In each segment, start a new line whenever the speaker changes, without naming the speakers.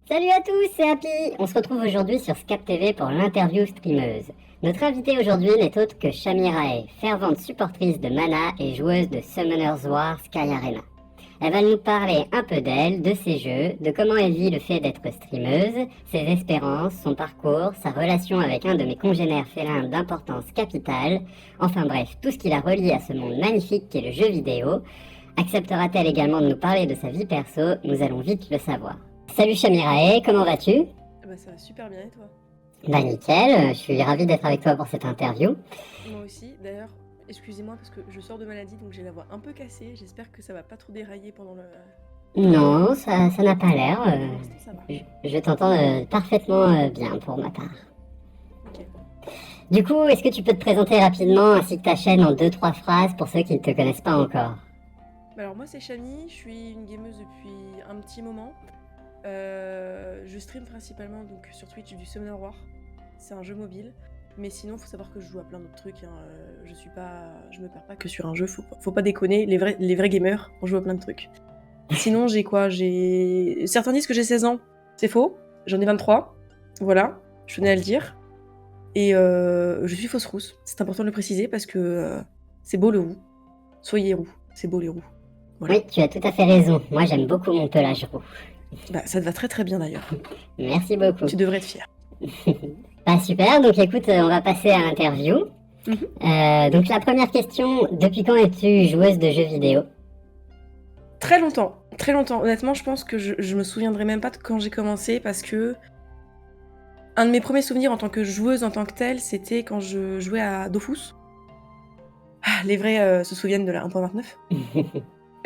Salut à tous, c'est Happy. On se retrouve aujourd'hui sur Scap TV pour l'interview streameuse. Notre invitée aujourd'hui n'est autre que Shami Rae, fervente supportrice de Mana et joueuse de Summoners War Sky Arena. Elle va nous parler un peu d'elle, de ses jeux, de comment elle vit le fait d'être streameuse, ses espérances, son parcours, sa relation avec un de mes congénères félins d'importance capitale, enfin bref, tout ce qui la relie à ce monde magnifique qu'est le jeu vidéo. Acceptera-t-elle également de nous parler de sa vie perso? Nous allons vite le savoir. Salut Shamirae, comment vas-tu?
Bah ça va super bien et toi?
Bah nickel, je suis ravi d'être avec toi pour cette interview.
Moi aussi, d'ailleurs, excusez-moi parce que je sors de maladie donc j'ai la voix un peu cassée, j'espère que ça va pas trop dérailler pendant le...
Non, ça n'a pas l'air.
Pour l'instant ça va.
Je t'entends parfaitement bien pour ma part.
Ok.
Du coup, est-ce que tu peux te présenter rapidement ainsi que ta chaîne en 2-3 phrases pour ceux qui ne te connaissent pas encore?
Bah alors moi c'est Shami, je suis une gameuse depuis un petit moment. Je stream principalement donc sur Twitch du Summoner War. C'est un jeu mobile. Mais sinon, faut savoir que je joue à plein d'autres trucs. Hein. Je me perds pas que sur un jeu. Faut pas déconner. Les vrais gamers, on joue à plein de trucs. Sinon, j'ai quoi? Certains disent que j'ai 16 ans. C'est faux. J'en ai 23. Voilà. Je tenais à le dire. Et je suis fausse rousse. C'est important de le préciser parce que c'est beau le roux. Soyez roux. C'est beau les roux. Voilà.
Oui, tu as tout à fait raison. Moi, j'aime beaucoup mon pelage roux.
Bah, ça te va très très bien d'ailleurs.
Merci beaucoup.
Tu devrais être fière.
Bah super, donc écoute, on va passer à l'interview. Donc la première question, depuis quand es-tu joueuse de jeux vidéo?
Très longtemps, très longtemps. Honnêtement, je pense que je me souviendrai même pas de quand j'ai commencé parce que un de mes premiers souvenirs en tant que joueuse en tant que telle, c'était quand je jouais à Dofus. Ah, les vrais se souviennent de la 1.29.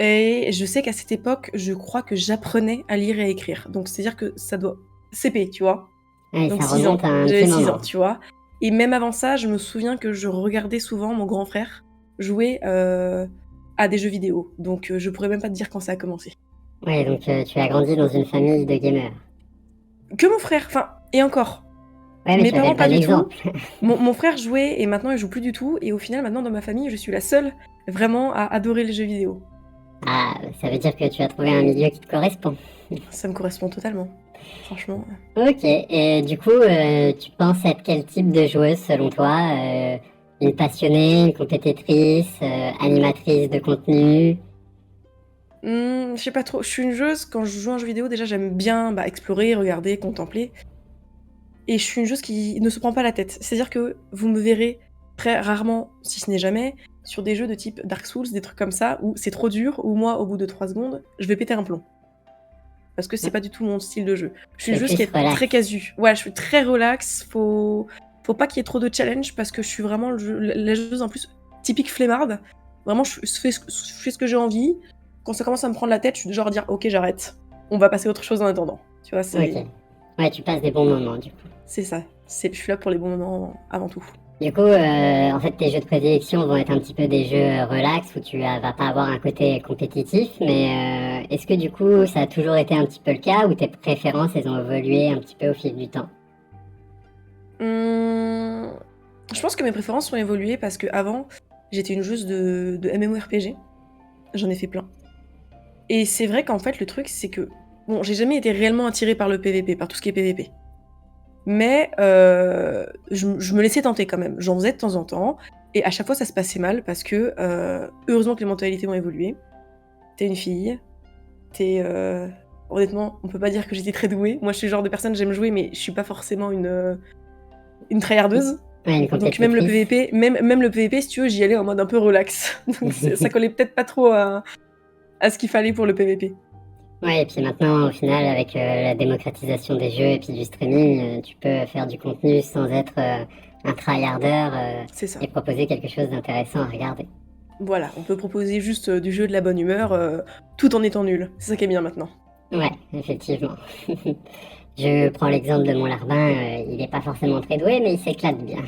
Et je sais qu'à cette époque, je crois que j'apprenais à lire et à écrire. Donc c'est-à-dire que ça doit... CP, tu vois.
Ouais,
Donc
ça
6 ans.
remonte à un
J'avais
petit
6
moment.
ans, tu vois. Et même avant ça, je me souviens que je regardais souvent mon grand frère jouer à des jeux vidéo. Donc je pourrais même pas te dire quand ça a commencé.
Ouais, donc tu as grandi dans une famille de gamers.
Que mon frère, enfin, et encore.
Ouais, mais
Mes
tu avais
parents,
le
pas
bon
du tout.
exemple.
Mon frère jouait et maintenant il joue plus du tout. Et au final, maintenant dans ma famille, je suis la seule vraiment à adorer les jeux vidéo.
Ah, ça veut dire que tu as trouvé un milieu qui te correspond.
Ça me correspond totalement. Franchement.
Ok, et du coup, tu penses être quel type de joueuse selon toi? Une passionnée, une compétitrice, animatrice de contenu?
Je sais pas trop. Je suis une joueuse, quand je joue à un jeu vidéo, déjà j'aime bien explorer, regarder, contempler. Et je suis une joueuse qui ne se prend pas la tête. C'est-à-dire que vous me verrez très rarement, si ce n'est jamais, sur des jeux de type Dark Souls, des trucs comme ça, où c'est trop dur, où moi, au bout de 3 secondes, je vais péter un plomb. Parce que c'est pas du tout mon style de jeu. Je suis une
C'est
joueuse qui
plus
est
relax.
très casu. Ouais, je suis très relax. Faut pas qu'il y ait trop de challenge parce que je suis vraiment la joueuse en plus typique flemmarde. Vraiment, je fais ce que j'ai envie. Quand ça commence à me prendre la tête, je suis du genre à dire ok, j'arrête. On va passer à autre chose en attendant. Tu vois,
Ok. Ouais, tu passes des bons moments du coup.
c'est ça. Je suis là pour les bons moments avant tout.
Du coup, en fait, tes jeux de prédilection vont être un petit peu des jeux relax où tu vas pas avoir un côté compétitif, mais est-ce que du coup, ça a toujours été un petit peu le cas ou tes préférences, elles ont évolué un petit peu au fil du temps?
Je pense que mes préférences ont évolué parce que avant, j'étais une joueuse de MMORPG. J'en ai fait plein. Et c'est vrai qu'en fait, le truc, c'est que bon, j'ai jamais été réellement attirée par le PVP, par tout ce qui est PVP. Mais je me laissais tenter quand même. J'en faisais de temps en temps. Et à chaque fois, ça se passait mal parce que heureusement que les mentalités ont évolué. T'es une fille. Honnêtement, on peut pas dire que j'étais très douée. Moi, je suis le genre de personne, j'aime jouer, mais je suis pas forcément une tryhardeuse.
Ouais, une
Donc même le
compétitrice.
PVP, même le PVP, si tu veux, j'y allais en mode un peu relax. Donc ça collait peut-être pas trop à ce qu'il fallait pour le PVP.
Ouais, et puis maintenant, au final, avec la démocratisation des jeux et puis du streaming, tu peux faire du contenu sans être un tryharder
C'est ça.
et proposer quelque chose d'intéressant à regarder.
Voilà, on peut proposer juste du jeu, de la bonne humeur, tout en étant nul. C'est ça qui est bien maintenant.
Ouais, effectivement. Je prends l'exemple de mon larbin, il n'est pas forcément très doué, mais il s'éclate bien.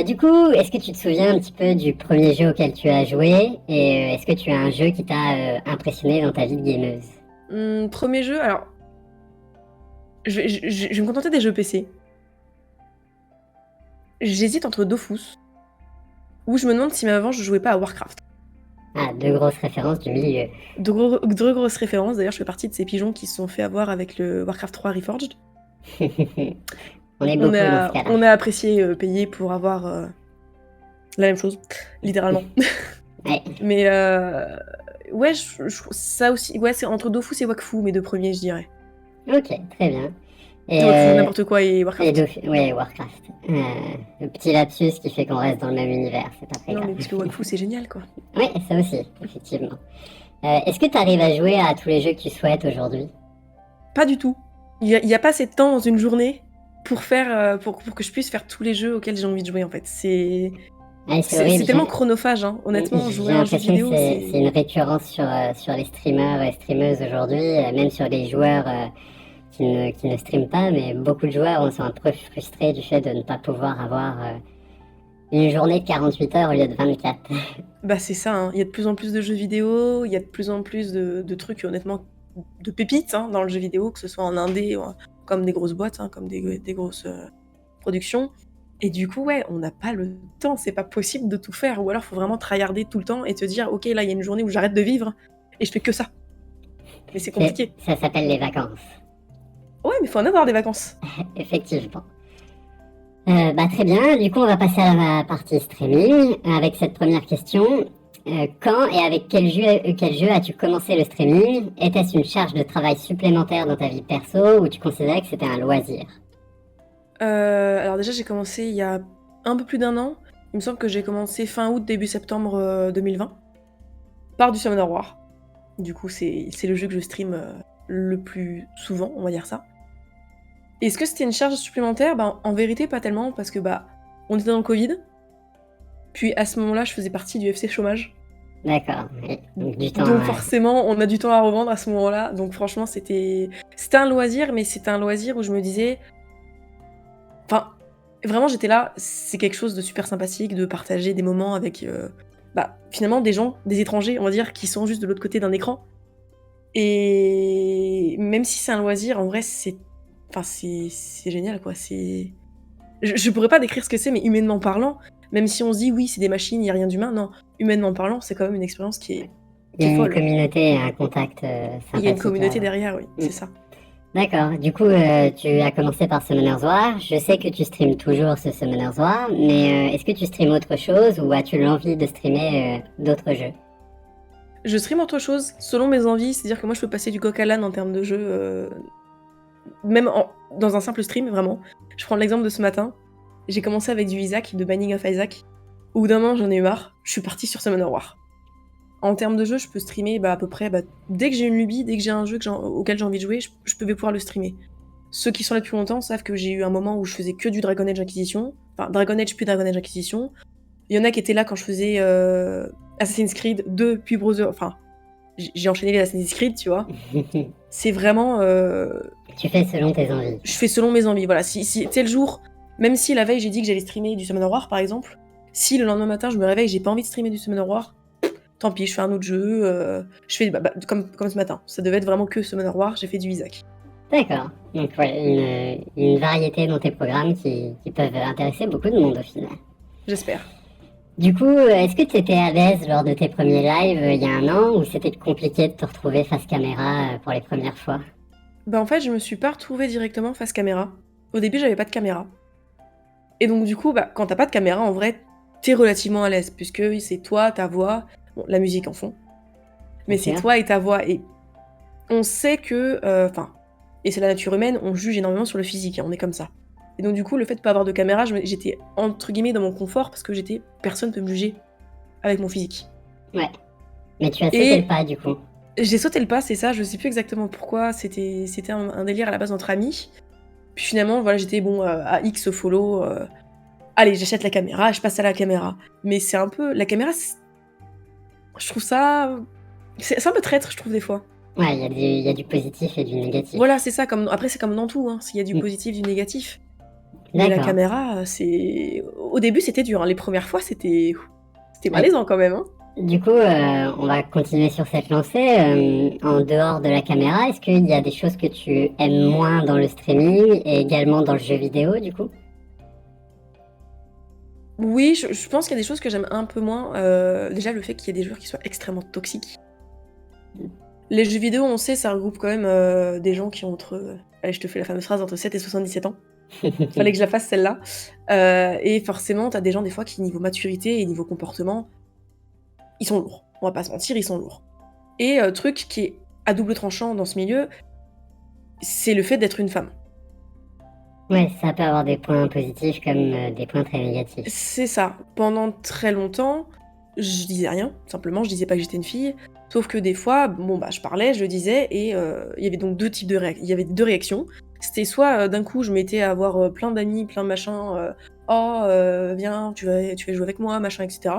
Du coup, est-ce que tu te souviens un petit peu du premier jeu auquel tu as joué et est-ce que tu as un jeu qui t'a impressionné dans ta vie de gameuse?
Premier jeu, alors... Je vais me contenter des jeux PC. J'hésite entre Dofus, ou je me demande si même avant je jouais pas à Warcraft.
Ah, deux grosses références du milieu.
Deux grosses références. D'ailleurs, je fais partie de ces pigeons qui se sont fait avoir avec le Warcraft 3 Reforged.
On est beaucoup dans ce cas-là.
On a apprécié payer pour avoir la même chose, littéralement.
Ouais.
Mais ouais, ça aussi, ouais, c'est entre Dofus et Wakfu, mes deux premiers, je dirais.
Ok, très bien. Et
Wakfu, n'importe quoi, et Warcraft.
ouais, Warcraft. Le petit lapsus qui fait qu'on reste dans le même univers, c'est pas très
Non,
grave.
mais parce que Wakfu, c'est génial, quoi.
Oui, ça aussi, effectivement. Est-ce que tu arrives à jouer à tous les jeux que tu souhaites aujourd'hui?
Pas du tout. Il y a pas assez de temps dans une journée pour faire, pour que je puisse faire tous les jeux auxquels j'ai envie de jouer, en fait. C'est
horrible.
tellement chronophage, hein. Honnêtement, jouer à un jeu vidéo,
c'est une récurrence sur les streamers et streameuses aujourd'hui, même sur les joueurs qui ne streament pas, mais beaucoup de joueurs sont un peu frustrés du fait de ne pas pouvoir avoir une journée de 48 heures au lieu de 24.
Bah c'est ça, hein. Il y a de plus en plus de jeux vidéo, il y a de plus en plus de trucs, honnêtement, de pépites hein, dans le jeu vidéo, que ce soit en indé, comme des grosses boîtes, hein, comme des grosses productions. Et du coup, ouais, on n'a pas le temps, c'est pas possible de tout faire. Ou alors, il faut vraiment tryharder tout le temps et te dire, ok, là, il y a une journée où j'arrête de vivre et je fais que ça. Mais c'est compliqué.
Ça s'appelle les vacances.
Ouais, mais il faut en avoir des vacances.
Effectivement. Très bien, du coup on va passer à la partie streaming avec cette première question. Quand et avec quel jeu as-tu commencé le streaming? Était-ce une charge de travail supplémentaire dans ta vie perso ou tu considérais que c'était un loisir?
Alors déjà j'ai commencé il y a un peu plus d'un an. Il me semble que j'ai commencé fin août, début septembre 2020 par du Summoner War. Du coup c'est le jeu que je stream le plus souvent, on va dire ça. Est-ce que c'était une charge supplémentaire? En vérité, pas tellement, parce que on était dans le Covid. Puis à ce moment-là, je faisais partie du FC chômage.
D'accord, donc du temps.
Donc forcément, on a du temps à revendre à ce moment-là. Donc franchement, c'était un loisir, mais c'était un loisir où je me disais... Enfin, vraiment, j'étais là, c'est quelque chose de super sympathique, de partager des moments avec, finalement, des gens, des étrangers, on va dire, qui sont juste de l'autre côté d'un écran. Et même si c'est un loisir, en vrai, c'est génial, quoi. Je pourrais pas décrire ce que c'est, mais humainement parlant, même si on se dit oui, c'est des machines, il n'y a rien d'humain, non, humainement parlant, c'est quand même une expérience qui est folle.
Il y a une communauté, un contact sympathique.
Il y a une communauté derrière, oui, c'est ça.
D'accord, du coup, tu as commencé par Summoner's War. Je sais que tu streames toujours ce Summoner's War, mais est-ce que tu streames autre chose ou as-tu l'envie de streamer d'autres jeux?
Je stream autre chose, selon mes envies, c'est-à-dire que moi je peux passer du coq à l'âne en termes de jeu, même dans un simple stream, vraiment. Je prends l'exemple de ce matin, j'ai commencé avec du Isaac, de Binding of Isaac. Au bout d'un moment, j'en ai eu marre, je suis partie sur Summoner War. En termes de jeu, je peux streamer à peu près, dès que j'ai une lubie, dès que j'ai un jeu auquel j'ai envie de jouer, je peux pouvoir le streamer. Ceux qui sont là depuis longtemps savent que j'ai eu un moment où je faisais que du Dragon Age Inquisition, enfin Dragon Age puis Dragon Age Inquisition. Il y en a qui étaient là quand je faisais Assassin's Creed 2 puis Brother, enfin j'ai enchaîné les Assassin's Creed, tu vois. C'est vraiment...
Tu fais selon tes envies.
Je fais selon mes envies, voilà. Si tel jour, même si la veille j'ai dit que j'allais streamer du Summoner War par exemple, si le lendemain matin je me réveille et j'ai pas envie de streamer du Summoner War, tant pis, je fais un autre jeu, je fais comme ce matin. Ça devait être vraiment que Summoner War, j'ai fait du Isaac.
D'accord, donc ouais, une variété dans tes programmes qui peuvent intéresser beaucoup de monde au final.
J'espère.
Du coup, est-ce que tu étais à l'aise lors de tes premiers lives il y a un an ou c'était compliqué de te retrouver face caméra pour les premières fois?
En fait, je me suis pas retrouvée directement face caméra. Au début, j'avais pas de caméra. Et donc du coup, quand t'as pas de caméra, en vrai, t'es relativement à l'aise, puisque c'est toi, ta voix, bon, la musique en fond, mais c'est toi et ta voix. Et on sait que, et c'est la nature humaine, on juge énormément sur le physique, hein, on est comme ça. Et donc du coup, le fait de pas avoir de caméra, j'étais entre guillemets dans mon confort, parce que personne peut me juger avec mon physique.
Ouais, mais tu as sauté le pas du coup.
J'ai sauté le pas, c'est ça, je sais plus exactement pourquoi, c'était un délire à la base entre amis. Puis finalement, voilà, j'étais à X follow, allez, j'achète la caméra, je passe à la caméra. Mais c'est un peu, la caméra, je trouve ça, c'est un peu traître, je trouve des fois.
Ouais, il y a du positif et du négatif.
Voilà, c'est ça, après c'est comme dans tout, hein, s'il y a du positif, du négatif. Mais la caméra, au début c'était dur, hein. Les premières fois c'était malaisant quand même, hein.
Du coup, on va continuer sur cette lancée. En dehors de la caméra, est-ce qu'il y a des choses que tu aimes moins dans le streaming et également dans le jeu vidéo, du coup?
Oui, je pense qu'il y a des choses que j'aime un peu moins. Déjà, le fait qu'il y ait des joueurs qui soient extrêmement toxiques. Les jeux vidéo, on sait, ça regroupe quand même des gens qui ont allez, je te fais la fameuse phrase, entre 7 et 77 ans. Fallait que je la fasse celle-là. Et forcément, t'as des gens des fois qui, niveau maturité et niveau comportement, ils sont lourds. On va pas se mentir, ils sont lourds. Et truc qui est à double tranchant dans ce milieu, c'est le fait d'être une femme.
Ouais, ça peut avoir des points positifs comme des points très négatifs.
C'est ça. Pendant très longtemps, je disais rien. Simplement, je disais pas que j'étais une fille. Sauf que des fois, bon bah, je parlais, je le disais, et il y avait donc deux types de réactions. Il y avait deux réactions. C'était soit d'un coup, je m'étais à avoir plein d'amis, plein de machins. Oh, viens, tu vas jouer avec moi, machin, etc.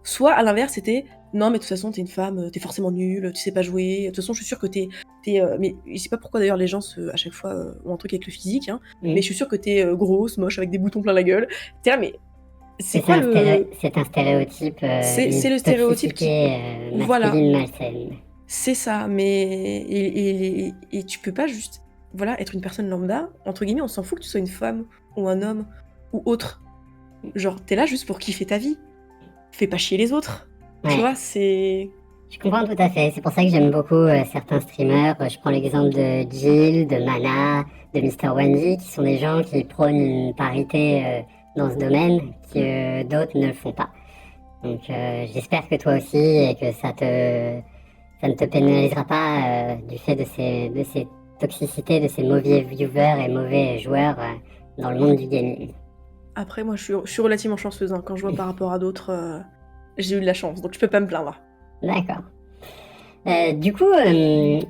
Soit à l'inverse, c'était non, mais de toute façon, t'es une femme, t'es forcément nulle, tu sais pas jouer. De toute façon, je suis sûre que mais je sais pas pourquoi d'ailleurs les gens à chaque fois ont un truc avec le physique, hein, mais je suis sûre que t'es grosse, moche, avec des boutons plein la gueule. T'es là, mais c'est quoi le.
C'est un stéréotype,
C'est
une
le stéréotype qui.
toxicité
Voilà,
masculine malsaine.
c'est ça, mais. Et tu peux pas juste. Voilà, être une personne lambda, entre guillemets, on s'en fout que tu sois une femme, ou un homme, ou autre. Genre, t'es là juste pour kiffer ta vie. Fais pas chier les autres.
Ouais.
Tu vois, c'est.
Je comprends tout à fait. C'est pour ça que j'aime beaucoup certains streamers. Je prends l'exemple de Jill, de Mana, de Mr. Wendy, qui sont des gens qui prônent une parité dans ce domaine que d'autres ne le font pas. Donc j'espère que toi aussi et que ça ne te pénalisera pas du fait de ces toxicités, de ces mauvais viewers et mauvais joueurs dans le monde du gaming.
Après, moi, je suis relativement chanceuse. Hein. Quand je vois par rapport à d'autres, j'ai eu de la chance, donc je peux pas me plaindre.
D'accord. Du coup,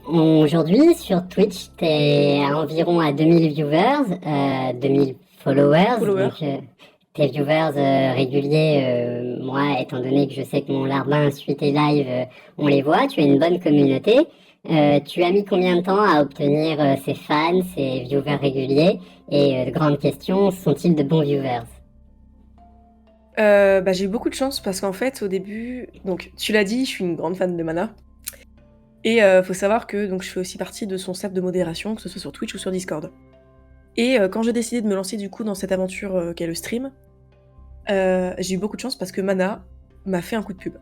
aujourd'hui sur Twitch, t'es environ à 2000 viewers, 2000 followers. Donc, tes viewers réguliers, moi, étant donné que je sais que mon larbin suit tes lives, on les voit. Tu as une bonne communauté. Tu as mis combien de temps à obtenir ces fans, ces viewers réguliers? Et grande question, sont-ils de bons viewers?
J'ai eu beaucoup de chance parce qu'en fait, au début, donc tu l'as dit, je suis une grande fan de Mana. Et faut savoir que donc, je fais aussi partie de son staff de modération, que ce soit sur Twitch ou sur Discord. Et quand j'ai décidé de me lancer du coup dans cette aventure qu'est le stream, j'ai eu beaucoup de chance parce que Mana m'a fait un coup de pub.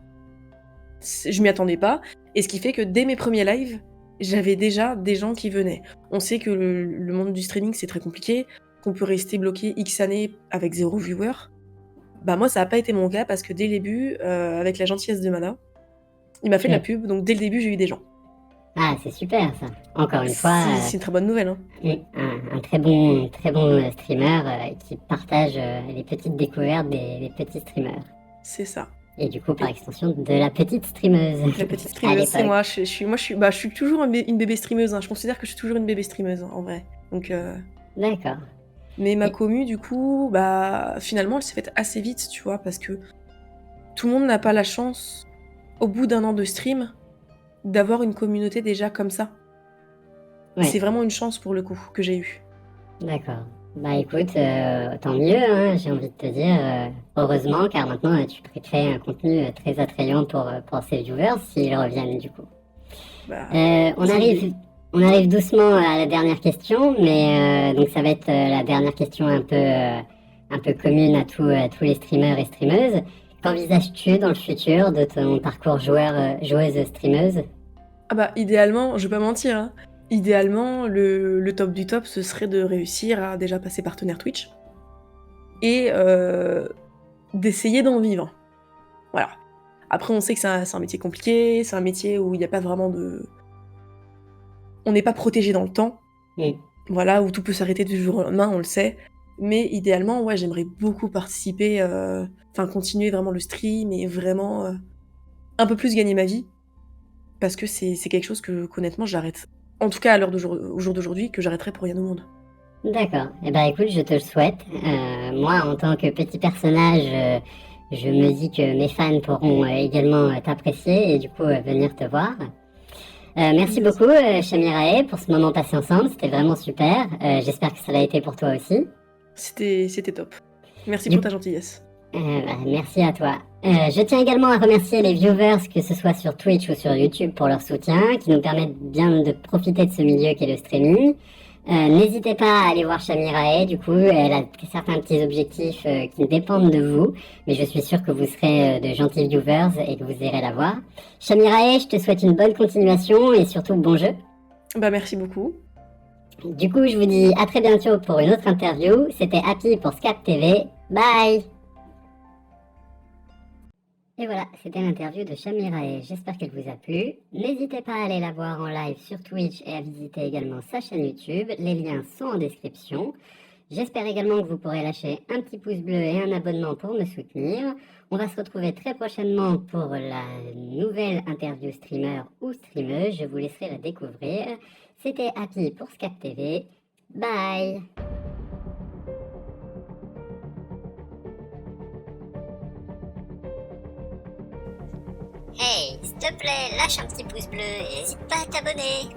Je m'y attendais pas, et ce qui fait que dès mes premiers lives, j'avais déjà des gens qui venaient. On sait que le monde du streaming c'est très compliqué, qu'on peut rester bloqué X années avec 0 viewer. Bah moi ça n'a pas été mon cas parce que dès le début, avec la gentillesse de Mana, il m'a fait de la pub, donc dès le début j'ai eu des gens.
Ah, c'est super ça. Encore une fois,
c'est une très bonne nouvelle. Hein.
Un très bon streamer qui partage les petites découvertes des petits streamers.
C'est ça.
Et du coup, par extension, de la petite streameuse.
La petite streameuse, c'est moi. Je suis toujours une bébé streameuse. Hein. Je considère que je suis toujours une bébé streameuse, en vrai. Donc.
D'accord.
Mais ma commu, du coup, finalement, elle s'est faite assez vite, tu vois, parce que tout le monde n'a pas la chance, au bout d'un an de stream, d'avoir une communauté déjà comme ça. Ouais. C'est vraiment une chance pour le coup que j'ai eue.
D'accord. Bah écoute, tant mieux, hein, j'ai envie de te dire, heureusement, car maintenant tu peux créer un contenu très attrayant pour ces viewers s'ils reviennent du coup. On arrive doucement à la dernière question, mais donc ça va être la dernière question un peu commune à tous les streamers et streameuses. Qu'envisages-tu dans le futur de ton parcours joueuse streameuse?
Ah bah idéalement, je vais pas mentir, hein. Idéalement, le top du top, ce serait de réussir à déjà passer partenaire Twitch et d'essayer d'en vivre. Voilà. Après, on sait que c'est un métier compliqué, c'est un métier où il n'y a pas vraiment de... On n'est pas protégé dans le temps.
Oui.
Voilà, où tout peut s'arrêter du jour au lendemain, on le sait. Mais idéalement, ouais, j'aimerais beaucoup participer, continuer vraiment le stream et vraiment un peu plus gagner ma vie. Parce que c'est quelque chose que, honnêtement, j'arrête. En tout cas, au jour d'aujourd'hui, que j'arrêterai pour rien au monde.
D'accord. Eh ben, écoute, je te le souhaite. Moi, en tant que petit personnage, je me dis que mes fans pourront également t'apprécier et du coup venir te voir. Merci beaucoup, Shamirae, pour ce moment passé ensemble. C'était vraiment super. J'espère que ça l'a été pour toi aussi.
C'était top. Merci pour ta gentillesse.
Merci à toi. Je tiens également à remercier les viewers, que ce soit sur Twitch ou sur YouTube, pour leur soutien, qui nous permettent bien de profiter de ce milieu qu'est le streaming. N'hésitez pas à aller voir Shamirae, du coup, elle a certains petits objectifs qui dépendent de vous, mais je suis sûr que vous serez de gentils viewers et que vous irez la voir. Shamirae, je te souhaite une bonne continuation et surtout bon jeu.
Bah merci beaucoup.
Du coup, je vous dis à très bientôt pour une autre interview. C'était Happy pour Scap TV. Bye! Et voilà, c'était l'interview de Shamirae. J'espère qu'elle vous a plu. N'hésitez pas à aller la voir en live sur Twitch et à visiter également sa chaîne YouTube. Les liens sont en description. J'espère également que vous pourrez lâcher un petit pouce bleu et un abonnement pour me soutenir. On va se retrouver très prochainement pour la nouvelle interview streamer ou streameuse. Je vous laisserai la découvrir. C'était Happy pour Scap TV. Bye! Hey, s'il te plaît, lâche un petit pouce bleu et n'hésite pas à t'abonner.